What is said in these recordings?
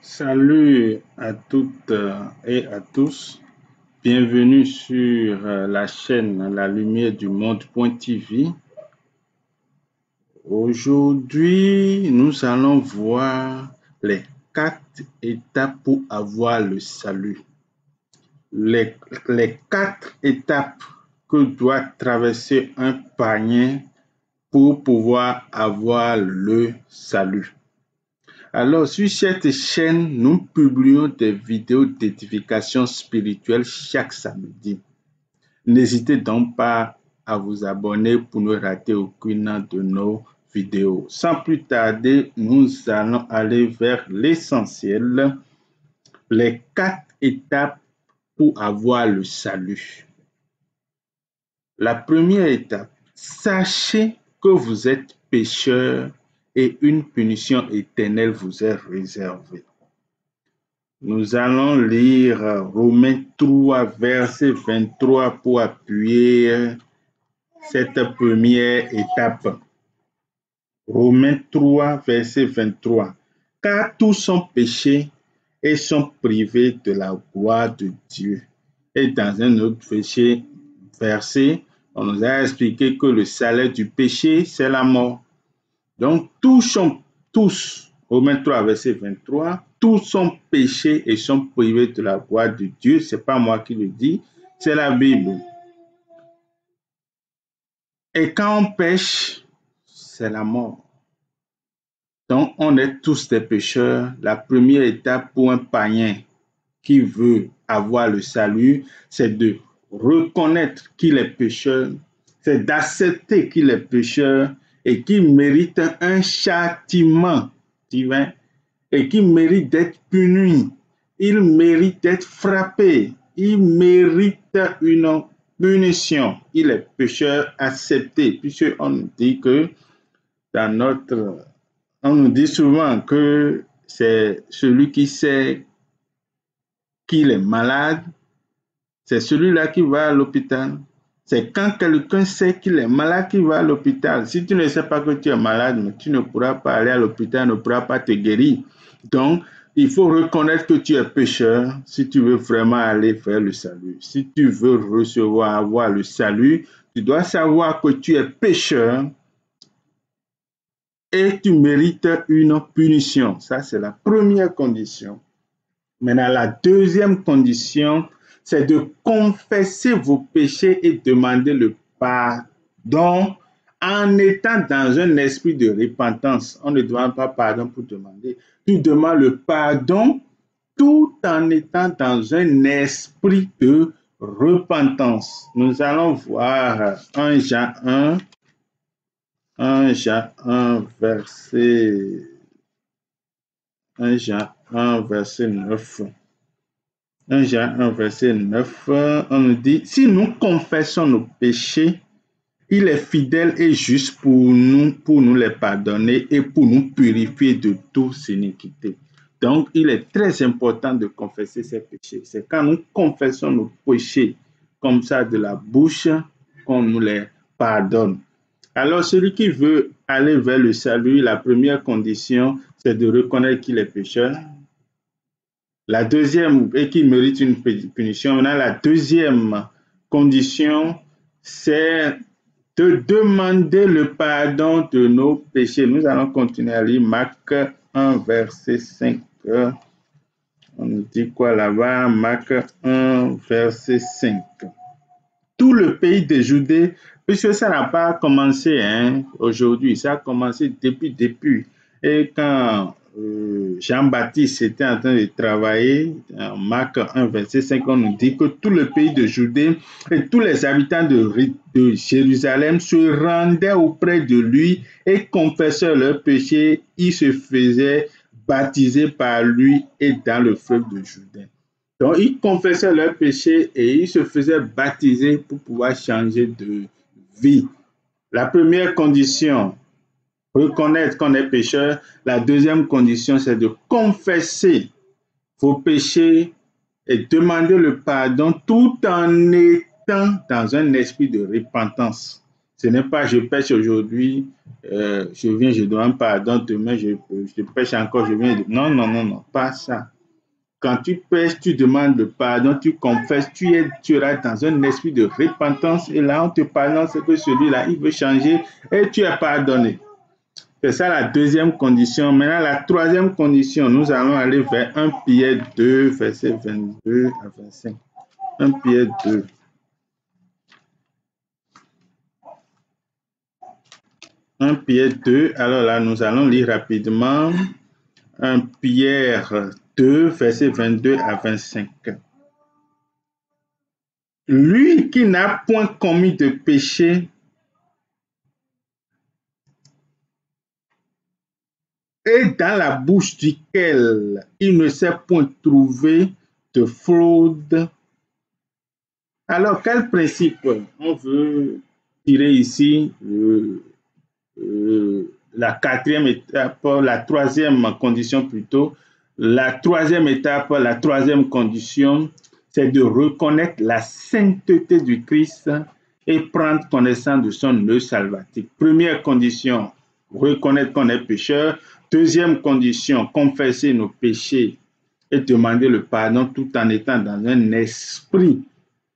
Salut à toutes et à tous. Bienvenue sur la chaîne La Lumière du Monde.tv. Aujourd'hui, nous allons voir les 4 étapes pour avoir le salut. Les 4 étapes que doit traverser un païen pour pouvoir avoir le salut. Alors, sur cette chaîne, nous publions des vidéos d'édification spirituelle chaque samedi. N'hésitez donc pas à vous abonner pour ne rater aucune de nos vidéos. Sans plus tarder, nous allons aller vers l'essentiel, les 4 étapes pour avoir le salut. La première étape, sachez que vous êtes pécheur et une punition éternelle vous est réservée. Nous allons lire Romains 3, verset 23 pour appuyer cette première étape. Romains 3, verset 23. Car tous sont péchés et sont privés de la gloire de Dieu. Et dans un autre verset, on nous a expliqué que le salaire du péché, c'est la mort. Donc, tous, Romains 3, verset 23, tous sont péchés et sont privés de la gloire de Dieu. Ce n'est pas moi qui le dis, c'est la Bible. Et quand on pêche, c'est la mort. Donc, on est tous des pécheurs. La première étape pour un païen qui veut avoir le salut, c'est de reconnaître qu'il est pécheur, c'est d'accepter qu'il est pécheur et qu'il mérite un châtiment divin et qu'il mérite d'être puni. Il mérite d'être frappé. Il mérite une punition. Il est pécheur accepté, puisqu'on nous dit que on nous dit souvent que c'est celui qui sait qu'il est malade, c'est celui-là qui va à l'hôpital. C'est quand quelqu'un sait qu'il est malade qu'il va à l'hôpital. Si tu ne sais pas que tu es malade, mais tu ne pourras pas aller à l'hôpital, ne pourras pas te guérir. Donc, il faut reconnaître que tu es pécheur si tu veux vraiment aller vers le salut. Si tu veux avoir le salut, tu dois savoir que tu es pécheur et tu mérites une punition. Ça, c'est la première condition. Maintenant, la deuxième condition, c'est de confesser vos péchés et demander le pardon en étant dans un esprit de repentance. On ne demande pas pardon pour demander. Tu demandes le pardon tout en étant dans un esprit de repentance. Nous allons voir 1 Jean 1, verset 9. 1 Jean 1, verset 9, on nous dit, si nous confessons nos péchés, il est fidèle et juste pour nous les pardonner et pour nous purifier de toute iniquité. Donc, il est très important de confesser ses péchés. C'est quand nous confessons nos péchés comme ça de la bouche qu'on nous les pardonne. Alors, celui qui veut aller vers le salut, la première condition, c'est de reconnaître qu'il est pécheur. La deuxième, et qu'il mérite une punition. Maintenant, la deuxième condition, c'est de demander le pardon de nos péchés. Nous allons continuer à lire Marc 1, verset 5. On nous dit quoi là-bas? Marc 1, verset 5. Tout le pays de Judée, puisque ça n'a pas commencé aujourd'hui, ça a commencé depuis. Et quand Jean-Baptiste était en train de travailler, en Marc 1, verset 5, on nous dit que tout le pays de Judée et tous les habitants de Jérusalem se rendaient auprès de lui et confessaient leurs péchés. Ils se faisaient baptiser par lui et dans le fleuve de Jourdain. Donc, ils confessaient leurs péchés et ils se faisaient baptiser pour pouvoir changer de vie. La première condition, reconnaître qu'on est pécheur. La deuxième condition, c'est de confesser vos péchés et demander le pardon tout en étant dans un esprit de repentance. Ce n'est pas je pêche aujourd'hui, je viens, je demande pardon, demain je pêche encore, je viens. Non, non, non, non, pas ça. Quand tu pêches, tu demandes le pardon, tu confesses, tu seras dans un esprit de repentance et là on te pardonne, c'est que celui-là, il veut changer et tu es pardonné. C'est ça la deuxième condition. Maintenant, la troisième condition, nous allons aller vers 1 Pierre 2, verset 22 à 25. 1 Pierre 2. 1 Pierre 2, alors là, nous allons lire rapidement 1 Pierre 2, verset 22 à 25. Lui qui n'a point commis de péché et dans la bouche duquel il ne s'est point trouvé de fraude. Alors, quel principe on veut tirer ici? La quatrième étape, la troisième condition plutôt. La troisième étape, la troisième condition, c'est de reconnaître la sainteté du Christ et prendre connaissance de son œuvre salvatique. Première condition, reconnaître qu'on est pécheur. Deuxième condition, confesser nos péchés et demander le pardon tout en étant dans un esprit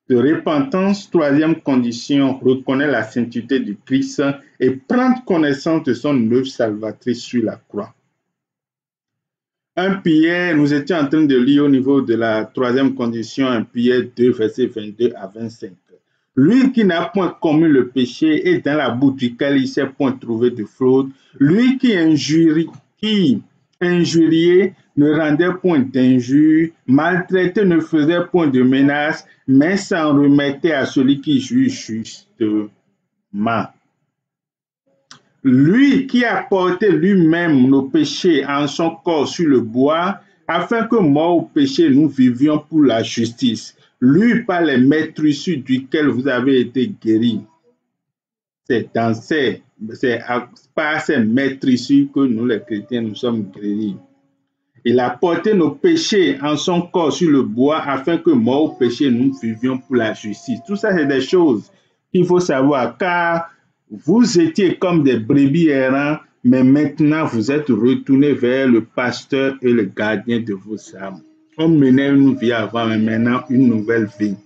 de repentance. Troisième condition, reconnaître la sainteté du Christ et prendre connaissance de son œuvre salvatrice sur la croix. 1 Pierre, nous étions en train de lire au niveau de la troisième condition, 1 Pierre 2, verset 22 à 25. Lui qui n'a point commis le péché et dans la bouche duquel il ne s'est point trouvé de fraude, lui qui injuriait ne rendait point d'injure, maltraitait ne faisait point de menace, mais s'en remettait à celui qui juge justement. Lui qui a porté lui-même nos péchés en son corps sur le bois, afin que mort au péché, nous vivions pour la justice. Lui par les maîtrisses duquel vous avez été guéris. C'est par ces maîtrisses que nous les chrétiens, nous sommes guéris. Il a porté nos péchés en son corps sur le bois afin que mort au péché, nous vivions pour la justice. Tout ça, c'est des choses qu'il faut savoir, car vous étiez comme des brebis errants, mais maintenant vous êtes retournés vers le pasteur et le gardien de vos âmes. On menait une vie avant, mais maintenant une nouvelle vie.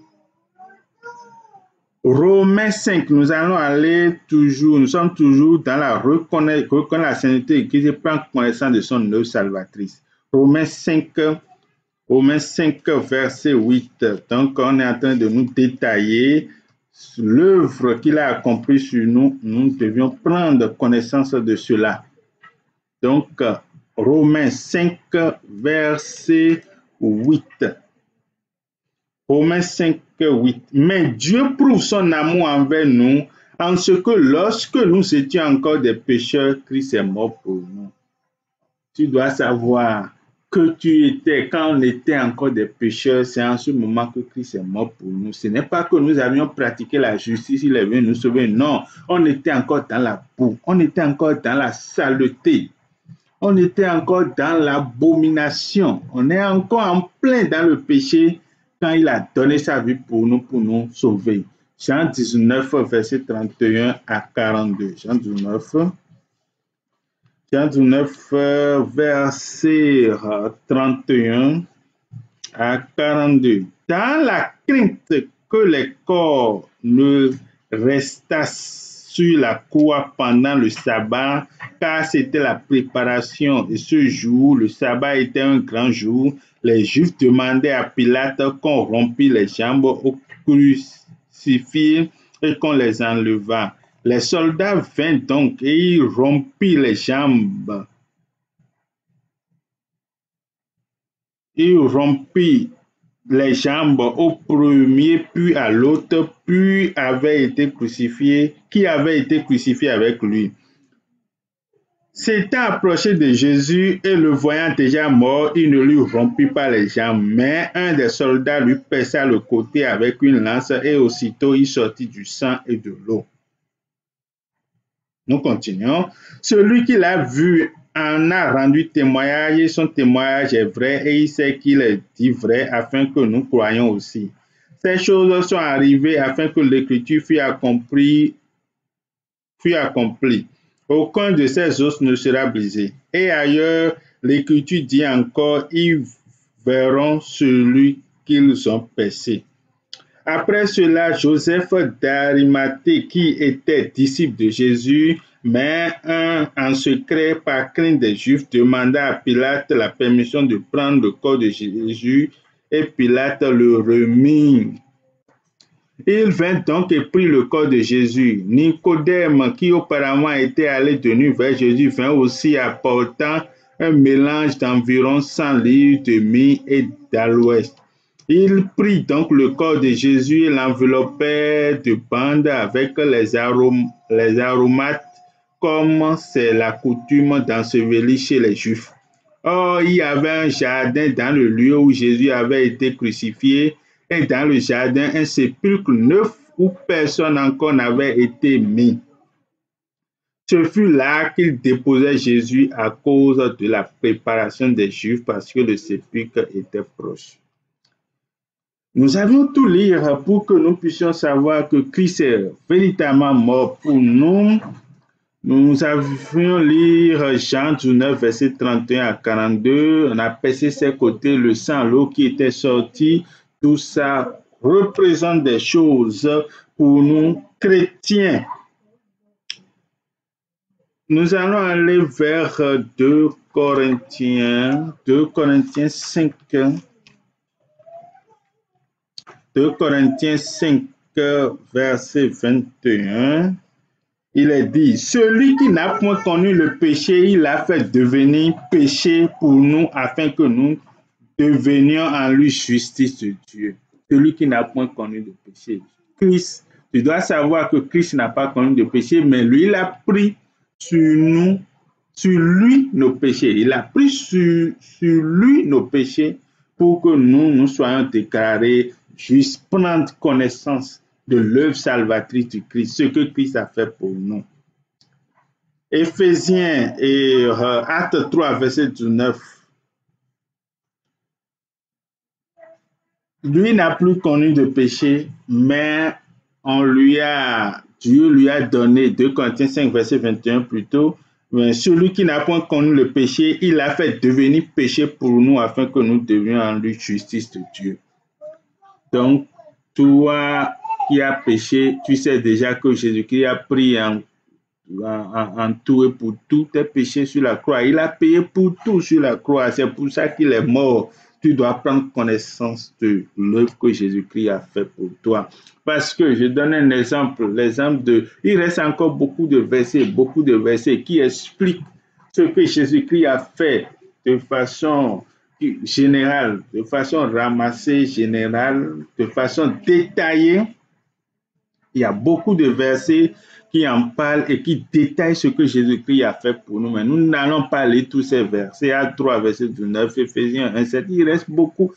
Romains 5, nous allons aller toujours, nous sommes toujours dans la reconnaissance la sainteté qui prend connaissance de son œuvre salvatrice. Romains 5, verset 8. Donc, on est en train de nous détailler l'œuvre qu'il a accomplie sur nous. Nous devions prendre connaissance de cela. Donc, Romains 5, verset 8. Romains 5, 8. Mais Dieu prouve son amour envers nous en ce que lorsque nous étions encore des pécheurs, Christ est mort pour nous. Tu dois savoir que tu étais, quand on était encore des pécheurs, c'est en ce moment que Christ est mort pour nous. Ce n'est pas que nous avions pratiqué la justice, il est venu nous sauver. Non, on était encore dans la boue, on était encore dans la saleté, on était encore dans l'abomination, on est encore en plein dans le péché quand il a donné sa vie pour nous sauver. Jean 19, verset 31 à 42. Jean 19, verset 31 à 42. Dans la crainte que les corps ne restassent sur la croix pendant le sabbat, car c'était la préparation de ce jour, le sabbat était un grand jour, les Juifs demandaient à Pilate qu'on rompît les jambes au crucifix et qu'on les enlevât. Les soldats vinrent donc et ils rompirent les jambes. Ils rompirent les jambes au premier, puis à l'autre, puis qui avait été crucifié avec lui. S'étant approché de Jésus et le voyant déjà mort, il ne lui rompit pas les jambes, mais un des soldats lui perça le côté avec une lance et aussitôt il sortit du sang et de l'eau. Nous continuons. Celui qui l'a vu en a rendu témoignage et son témoignage est vrai et il sait qu'il est dit vrai afin que nous croyions aussi. Ces choses sont arrivées afin que l'écriture fût accomplie fut accompli. Aucun de ces os ne sera brisé. Et ailleurs, l'Écriture dit encore, ils verront celui qu'ils ont percé. Après cela, Joseph d'Arimathée, qui était disciple de Jésus, mais en secret par crainte des Juifs, demanda à Pilate la permission de prendre le corps de Jésus, et Pilate le remit. Il vint donc et prit le corps de Jésus. Nicodème, qui auparavant était allé de nuit vers Jésus, vint aussi apportant un mélange d'environ 100 livres de myrrhe et d'aloès. Il prit donc le corps de Jésus et l'enveloppait de bandes avec les aromates, comme c'est la coutume d'ensevelir chez les Juifs. Or, il y avait un jardin dans le lieu où Jésus avait été crucifié, et dans le jardin, un sépulcre neuf où personne encore n'avait été mis. Ce fut là qu'il déposait Jésus à cause de la préparation des Juifs, parce que le sépulcre était proche. Nous allons tout lire pour que nous puissions savoir que Christ est véritablement mort pour nous. Nous avions lire Jean 19, verset 31 à 42. On a percé ses côtés, le sang, l'eau qui était sortie. Tout ça représente des choses pour nous chrétiens. Nous allons aller vers 2 Corinthiens 5. 2 Corinthiens 5, verset 21, il est dit, celui qui n'a point connu le péché, il l'a fait devenir péché pour nous, afin que nous devenions en lui justice de Dieu. Celui qui n'a point connu le péché. Christ, tu dois savoir que Christ n'a pas connu de péché, mais lui, il a pris sur nous, sur lui, nos péchés. Il a pris sur lui nos péchés pour que nous soyons déclarés juste prendre connaissance de l'œuvre salvatrice du Christ, ce que Christ a fait pour nous. Éphésiens et Actes 3, verset 19. Lui n'a plus connu de péché, mais Dieu lui a donné, 2 Corinthiens 5, verset 21 plutôt, mais celui qui n'a point connu le péché, il l'a fait devenir péché pour nous, afin que nous devenions en lui justice de Dieu. Donc, toi qui as péché, tu sais déjà que Jésus-Christ a pris en tout et pour tous tes péchés sur la croix. Il a payé pour tout sur la croix. C'est pour ça qu'il est mort. Tu dois prendre connaissance de l'œuvre que Jésus-Christ a fait pour toi. Parce que je donne un exemple, il reste encore beaucoup de versets qui expliquent ce que Jésus-Christ a fait de façon générale, de façon ramassée, générale, de façon détaillée. Il y a beaucoup de versets qui en parlent et qui détaillent ce que Jésus-Christ a fait pour nous. Mais nous n'allons pas lire tous ces versets. À 3 versets 9, Éphésiens 1, 7. Il reste beaucoup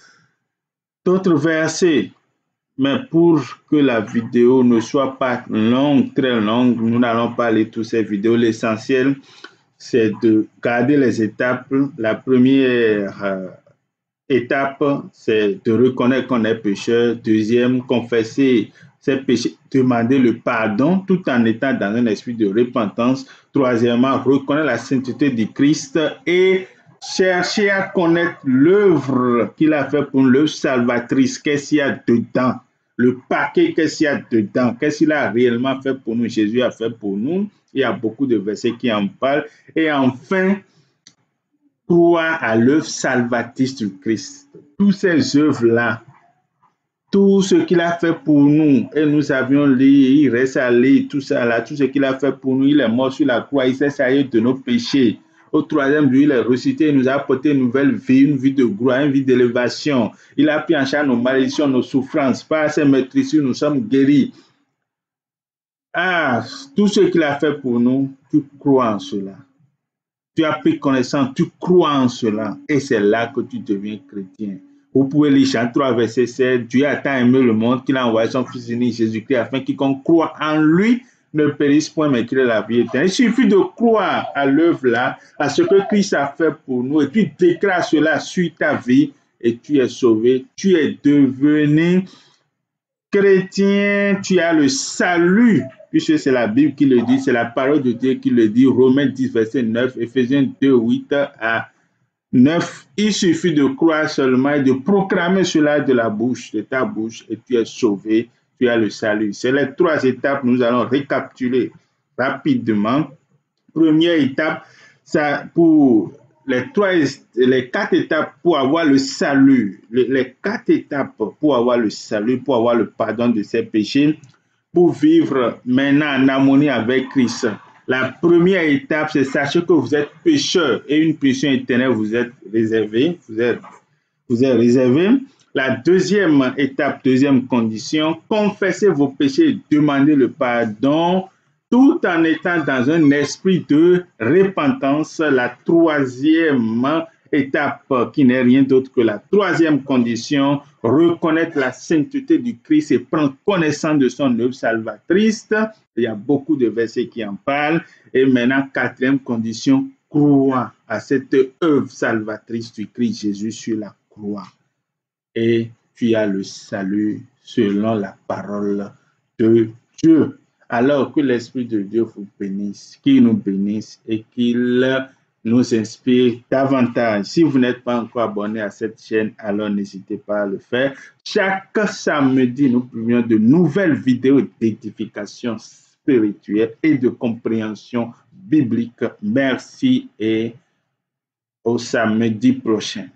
d'autres versets. Mais pour que la vidéo ne soit pas longue, très longue, nous n'allons pas lire toutes ces vidéos. L'essentiel, c'est de garder les étapes. La première étape, c'est de reconnaître qu'on est pécheur. Deuxième, confesser ses péchés, demander le pardon tout en étant dans un esprit de repentance. Troisièmement, reconnaître la sainteté du Christ et chercher à connaître l'œuvre qu'il a fait pour nous, l'œuvre salvatrice. Qu'est-ce qu'il y a dedans? Le paquet, qu'est-ce qu'il y a dedans? Qu'est-ce qu'il a réellement fait pour nous? Jésus a fait pour nous. Il y a beaucoup de versets qui en parlent. Et enfin, croire à l'œuvre salvatrice du Christ. Toutes ces œuvres-là, tout ce qu'il a fait pour nous, et nous avions lu, il reste à lire tout ça là, tout ce qu'il a fait pour nous, il est mort sur la croix, il s'est saillé de nos péchés. Au troisième jour, il est ressuscité, il nous a apporté une nouvelle vie, une vie de gloire, une vie d'élévation. Il a pris en charge nos malédictions, nos souffrances. Par ses maîtrises, nous sommes guéris. Ah, tout ce qu'il a fait pour nous, tu crois en cela. Tu as pris connaissance, tu crois en cela. Et c'est là que tu deviens chrétien. Vous pouvez lire Jean 3, verset 7. Dieu a tant aimé le monde qu'il a envoyé son Fils unique Jésus-Christ afin quiconque croit en lui ne périsse point, mais qu'il ait la vie éternelle. Il suffit de croire à l'œuvre là, à ce que Christ a fait pour nous, et tu déclares cela sur ta vie, et tu es sauvé. Tu es devenu chrétien, tu as le salut puisque c'est la Bible qui le dit, c'est la parole de Dieu qui le dit, Romains 10, verset 9, Éphésiens 2, 8 à 9. Il suffit de croire seulement et de proclamer cela de la bouche, de ta bouche, et tu es sauvé, tu as le salut. C'est les 3 étapes, nous allons récapituler rapidement. Première étape, ça, pour les 4 étapes pour avoir le salut, les 4 étapes pour avoir le salut, pour avoir le pardon de ses péchés, pour vivre maintenant en harmonie avec Christ. La première étape, c'est sachez que vous êtes pécheur et une punition éternelle vous êtes réservé, vous êtes réservé. La deuxième étape, deuxième condition, confessez vos péchés, demandez le pardon tout en étant dans un esprit de repentance. La troisième étape, qui n'est rien d'autre que la troisième condition, reconnaître la sainteté du Christ et prendre connaissance de son œuvre salvatrice. Il y a beaucoup de versets qui en parlent. Et maintenant, quatrième condition, croire à cette œuvre salvatrice du Christ Jésus sur la croix. Et tu as le salut selon la parole de Dieu. Alors que l'Esprit de Dieu vous bénisse, qu'il nous bénisse et qu'il nous inspire davantage. Si vous n'êtes pas encore abonné à cette chaîne, alors n'hésitez pas à le faire. Chaque samedi, nous publions de nouvelles vidéos d'édification spirituelle et de compréhension biblique. Merci et au samedi prochain.